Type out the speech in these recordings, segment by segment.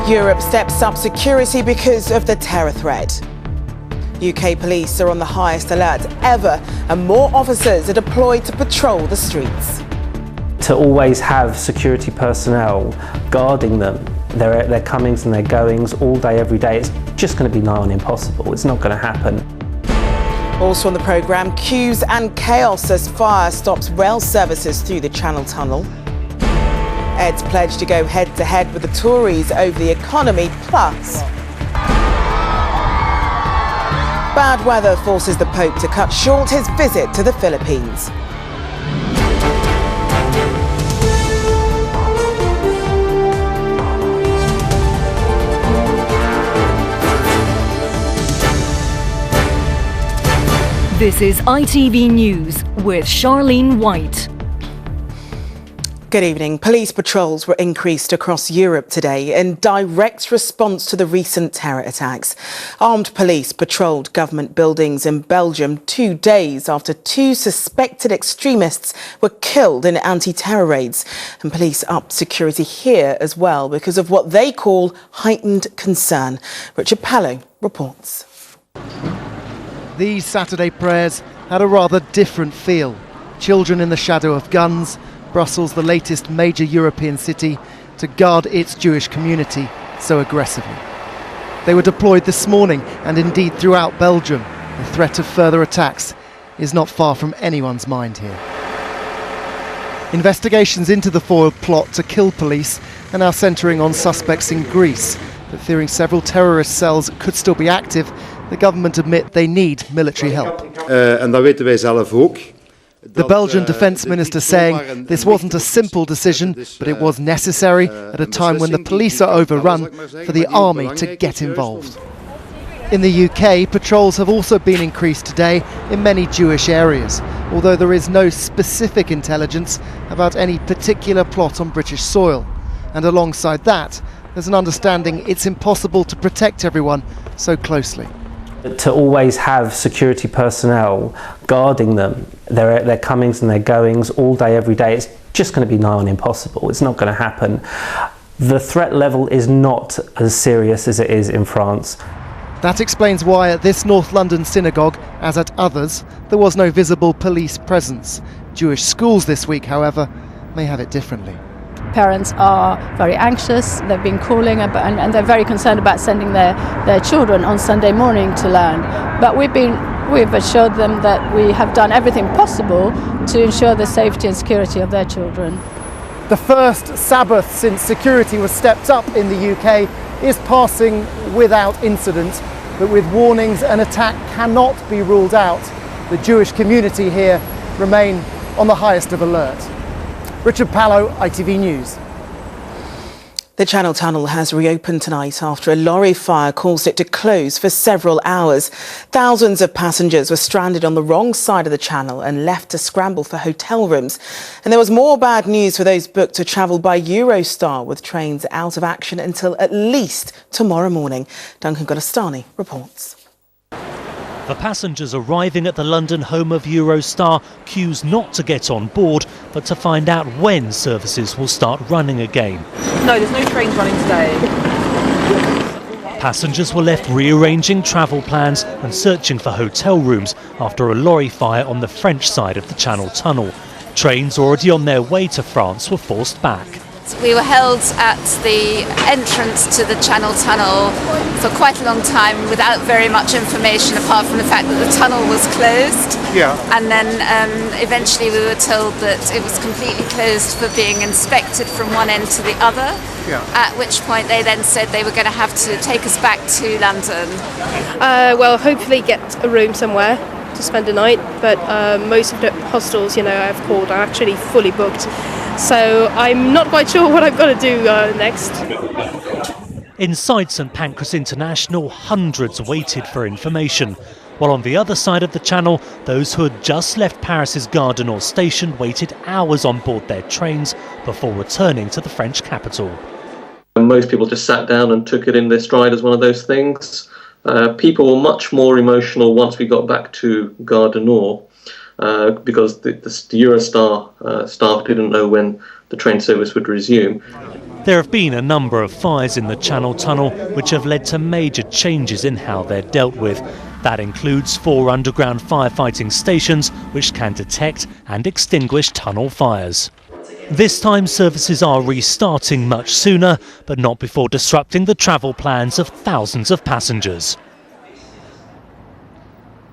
Europe steps up security because of the terror threat. UK police are on the highest alert ever and more officers are deployed to patrol the streets. To always have security personnel guarding them, their comings and their goings all day, every day, it's just going to be nigh on impossible. It's not going to happen. Also on the programme, queues and chaos as fire stops rail services through the Channel Tunnel. Ed's pledged to go head-to-head with the Tories over the economy, plus bad weather forces the Pope to cut short his visit to the Philippines. This is ITV News with Charlene White. Good evening. Police patrols were increased across Europe today in direct response to the recent terror attacks. Armed police patrolled government buildings in Belgium 2 days after 2 suspected extremists were killed in anti-terror raids. And police upped security here as well because of what they call heightened concern. Richard Pallow reports. These Saturday prayers had a rather different feel. Children in the shadow of guns, Brussels, the latest major European city to guard its Jewish community so aggressively. They were deployed this morning and indeed throughout Belgium. The threat of further attacks is not far from anyone's mind here. Investigations into the foiled plot to kill police are now centring on suspects in Greece, but fearing several terrorist cells could still be active, the government admit they need military help. En dat weten wij zelf ook. The Belgian defence minister saying this wasn't a simple decision, but it was necessary at a time when the police are overrun for the army to get involved. In the UK, patrols have also been increased today in many Jewish areas, although there is no specific intelligence about any particular plot on British soil. And alongside that, there's an understanding it's impossible to protect everyone so closely. To always have security personnel guarding them, their comings and their goings all day, every day, it's just going to be nigh on impossible. It's not going to happen. The threat level is not as serious as it is in France. That explains why at this North London synagogue, as at others, there was no visible police presence. Jewish schools this week, however, may have it differently. Parents are very anxious, they've been calling and they're very concerned about sending their children on Sunday morning to learn. But we've assured them that we have done everything possible to ensure the safety and security of their children. The first Sabbath since security was stepped up in the UK is passing without incident, but with warnings an attack cannot be ruled out. The Jewish community here remain on the highest of alert. Richard Pallow, ITV News. The Channel Tunnel has reopened tonight after a lorry fire caused it to close for several hours. Thousands of passengers were stranded on the wrong side of the channel and left to scramble for hotel rooms. And there was more bad news for those booked to travel by Eurostar, with trains out of action until at least tomorrow morning. Duncan Golestani reports. For passengers arriving at the London home of Eurostar, queues not to get on board, but to find out when services will start running again. No, there's no trains running today. Passengers were left rearranging travel plans and searching for hotel rooms after a lorry fire on the French side of the Channel Tunnel. Trains already on their way to France were forced back. We were held at the entrance to the Channel Tunnel for quite a long time without very much information apart from the fact that the tunnel was closed. Yeah. And then eventually we were told that it was completely closed for being inspected from one end to the other. Yeah. At which point they then said they were going to have to take us back to London. Well, hopefully get a room somewhere to spend a night, but most of the hostels, I've called are actually fully booked. So I'm not quite sure what I've got to do next. Inside St Pancras International, hundreds waited for information, while on the other side of the channel, those who had just left Paris's Gare du Nord station waited hours on board their trains before returning to the French capital. Most people just sat down and took it in their stride as one of those things. People were much more emotional once we got back to Gare du Nord. Because the Eurostar staff didn't know when the train service would resume. There have been a number of fires in the Channel Tunnel which have led to major changes in how they're dealt with. That includes 4 underground firefighting stations which can detect and extinguish tunnel fires. This time services are restarting much sooner, but not before disrupting the travel plans of thousands of passengers.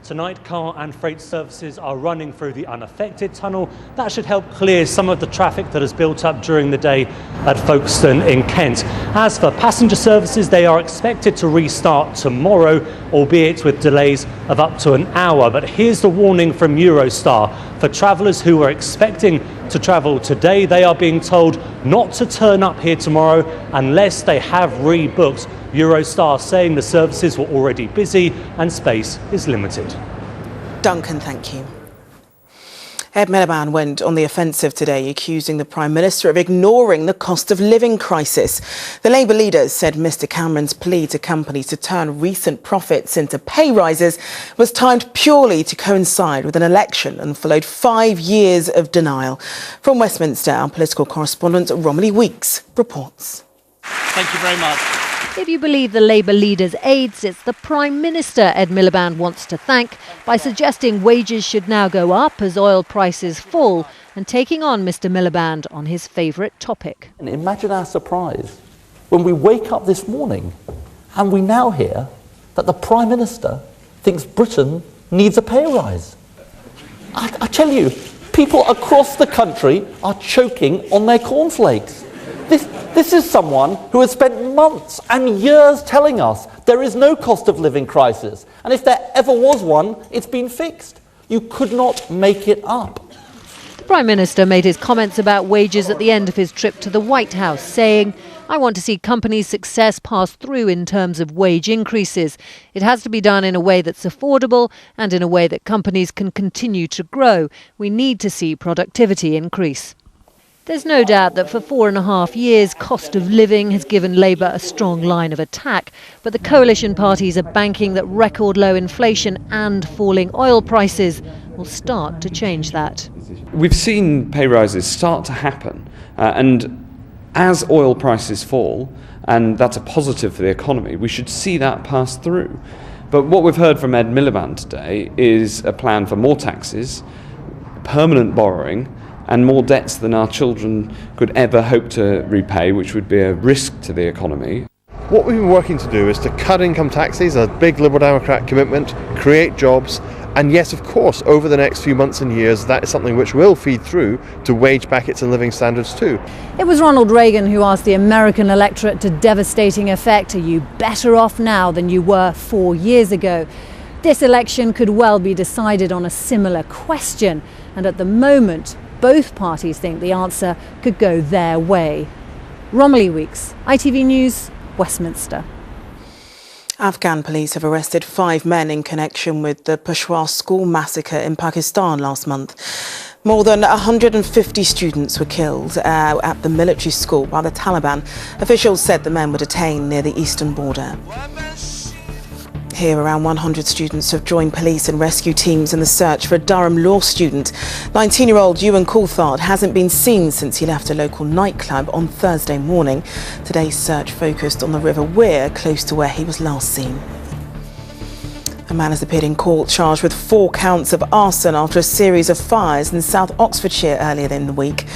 Tonight, car and freight services are running through the unaffected tunnel. That should help clear some of the traffic that has built up during the day at Folkestone in Kent. As for passenger services, they are expected to restart tomorrow, albeit with delays of up to an hour. But here's the warning from Eurostar. For travellers who are expecting to travel today, they are being told not to turn up here tomorrow unless they have rebooked. Eurostar saying the services were already busy and space is limited. Duncan, thank you. Ed Miliband went on the offensive today, accusing the Prime Minister of ignoring the cost of living crisis. The Labour leader said Mr Cameron's plea to companies to turn recent profits into pay rises was timed purely to coincide with an election and followed 5 years of denial. From Westminster, our political correspondent Romilly Weeks reports. Thank you very much. If you believe the Labour leader's aides, it's the Prime Minister Ed Miliband wants to thank by suggesting wages should now go up as oil prices fall and taking on Mr Miliband on his favourite topic. And imagine our surprise when we wake up this morning and we now hear that the Prime Minister thinks Britain needs a pay rise. I tell you, people across the country are choking on their cornflakes. This is someone who has spent months and years telling us there is no cost of living crisis. And if there ever was one, it's been fixed. You could not make it up. The Prime Minister made his comments about wages at the end of his trip to the White House, saying, "I want to see companies' success pass through in terms of wage increases. It has to be done in a way that's affordable and in a way that companies can continue to grow. We need to see productivity increase." There's no doubt that for 4.5 years, cost of living has given Labour a strong line of attack. But the coalition parties are banking that record low inflation and falling oil prices will start to change that. We've seen pay rises start to happen. And as oil prices fall, and that's a positive for the economy, we should see that pass through. But what we've heard from Ed Miliband today is a plan for more taxes, permanent borrowing, and more debts than our children could ever hope to repay, which would be a risk to the economy. What we've been working to do is to cut income taxes, a big Liberal Democrat commitment, create jobs, and yes, of course, over the next few months and years, that is something which will feed through to wage packets and living standards too. It was Ronald Reagan who asked the American electorate to devastating effect, "Are you better off now than you were 4 years ago?" This election could well be decided on a similar question, and at the moment, both parties think the answer could go their way. Romilly Weeks, ITV News, Westminster. Afghan police have arrested 5 men in connection with the Peshawar school massacre in Pakistan last month. More than 150 students were killed at the military school by the Taliban. Officials said the men were detained near the eastern border. Here, around 100 students have joined police and rescue teams in the search for a Durham law student. 19-year-old Ewan Coulthard hasn't been seen since he left a local nightclub on Thursday morning. Today's search focused on the River Wear, close to where he was last seen. A man has appeared in court charged with 4 counts of arson after a series of fires in South Oxfordshire earlier in the week.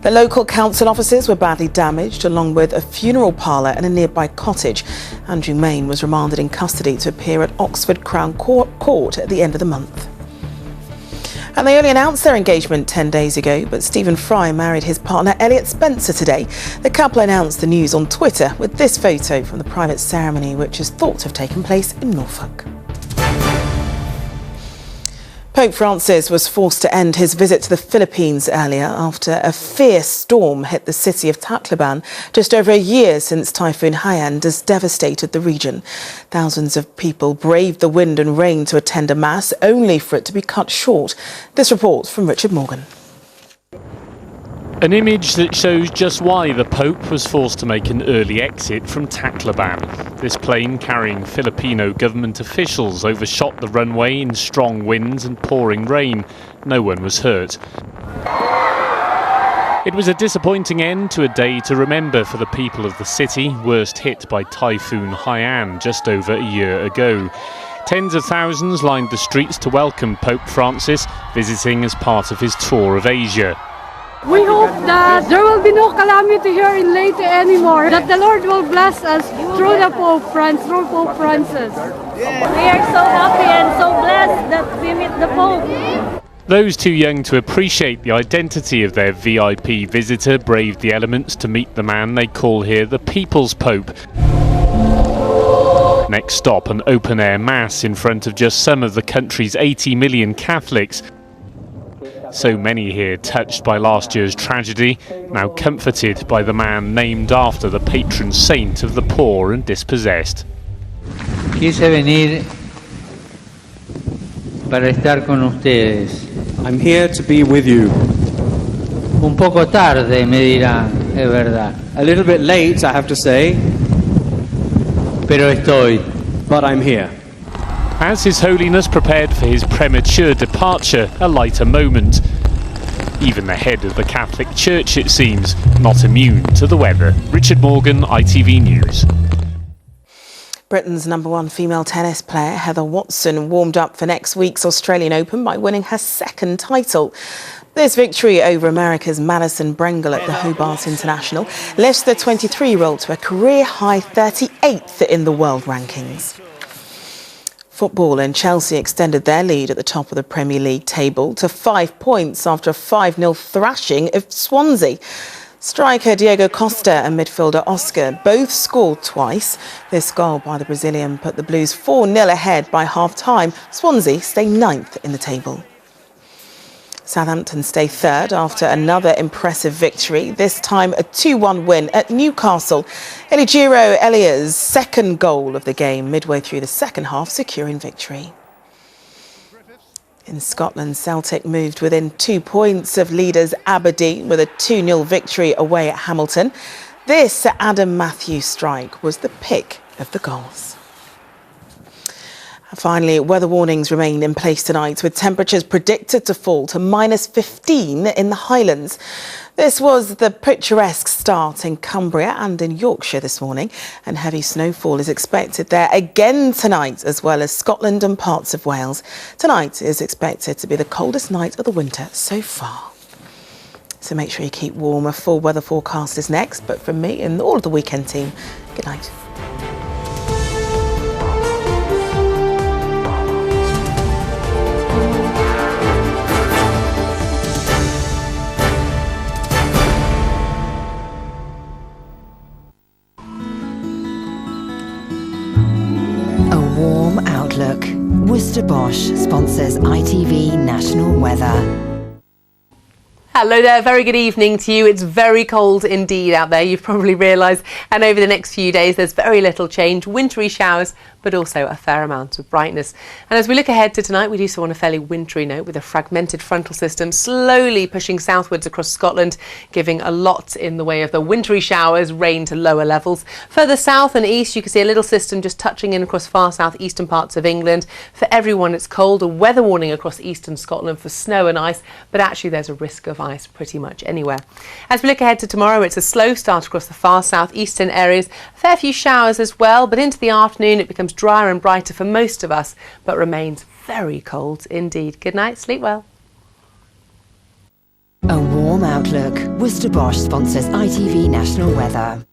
The local council offices were badly damaged, along with a funeral parlour and a nearby cottage. Andrew Main was remanded in custody to appear at Oxford Crown Court at the end of the month. And they only announced their engagement 10 days ago, but Stephen Fry married his partner Elliot Spencer today. The couple announced the news on Twitter with this photo from the private ceremony, which is thought to have taken place in Norfolk. Pope Francis was forced to end his visit to the Philippines earlier after a fierce storm hit the city of Tacloban just over a year since Typhoon Haiyan has devastated the region. Thousands of people braved the wind and rain to attend a mass, only for it to be cut short. This report from Richard Morgan. An image that shows just why the Pope was forced to make an early exit from Tacloban. This plane carrying Filipino government officials overshot the runway in strong winds and pouring rain. No one was hurt. It was a disappointing end to a day to remember for the people of the city, worst hit by Typhoon Haiyan just over a year ago. Tens of thousands lined the streets to welcome Pope Francis, visiting as part of his tour of Asia. We hope that there will be no calamity here in Leyte anymore, that the Lord will bless us through Pope Francis. We are so happy and so blessed that we meet the Pope. Those too young to appreciate the identity of their VIP visitor braved the elements to meet the man they call here the People's Pope. Next stop, an open-air mass in front of just some of the country's 80 million Catholics. So many here touched by last year's tragedy, now comforted by the man named after the patron saint of the poor and dispossessed. Quise venir para estar con ustedes. I'm here to be with you. Un poco tarde, me dirán, es verdad. A little bit late, I have to say. Pero estoy. But I'm here. As His Holiness prepared for his premature departure, a lighter moment. Even the head of the Catholic Church, it seems, not immune to the weather. Richard Morgan, ITV News. Britain's #1 female tennis player Heather Watson warmed up for next week's Australian Open by winning her second title. This victory over America's Madison Brengle at the Hobart International lifts the 23-year-old to a career-high 38th in the world rankings. Football, and Chelsea extended their lead at the top of the Premier League table to 5 points after a 5-0 thrashing of Swansea. Striker Diego Costa and midfielder Oscar both scored twice. This goal by the Brazilian put the Blues 4-0 ahead by half-time. Swansea stay 9th in the table. Southampton stay 3rd after another impressive victory, this time a 2-1 win at Newcastle. Eligiro Elia's second goal of the game midway through the second half, securing victory. In Scotland, Celtic moved within 2 points of leaders Aberdeen with a 2-0 victory away at Hamilton. This Adam Matthews strike was the pick of the goals. Finally, weather warnings remain in place tonight, with temperatures predicted to fall to -15 in the Highlands. This was the picturesque start in Cumbria and in Yorkshire this morning, and heavy snowfall is expected there again tonight, as well as Scotland and parts of Wales. Tonight is expected to be the coldest night of the winter so far. So make sure you keep warm. A full weather forecast is next, but from me and all of the weekend team, good night. Warm outlook. Worcester Bosch sponsors ITV National Weather. Hello there, very good evening to you. It's very cold indeed out there, you've probably realised, and over the next few days there's very little change, wintry showers but also a fair amount of brightness. And as we look ahead to tonight, we do so on a fairly wintry note, with a fragmented frontal system slowly pushing southwards across Scotland, giving a lot in the way of the wintry showers, rain to lower levels. Further south and east you can see a little system just touching in across far southeastern parts of England. For everyone it's cold, a weather warning across eastern Scotland for snow and ice, but actually there's a risk of ice pretty much anywhere. As we look ahead to tomorrow, it's a slow start across the far southeastern areas, a fair few showers as well, but into the afternoon it becomes drier and brighter for most of us, but remains very cold indeed. Good night, sleep well. A warm outlook. Worcester Bosch sponsors ITV National Weather.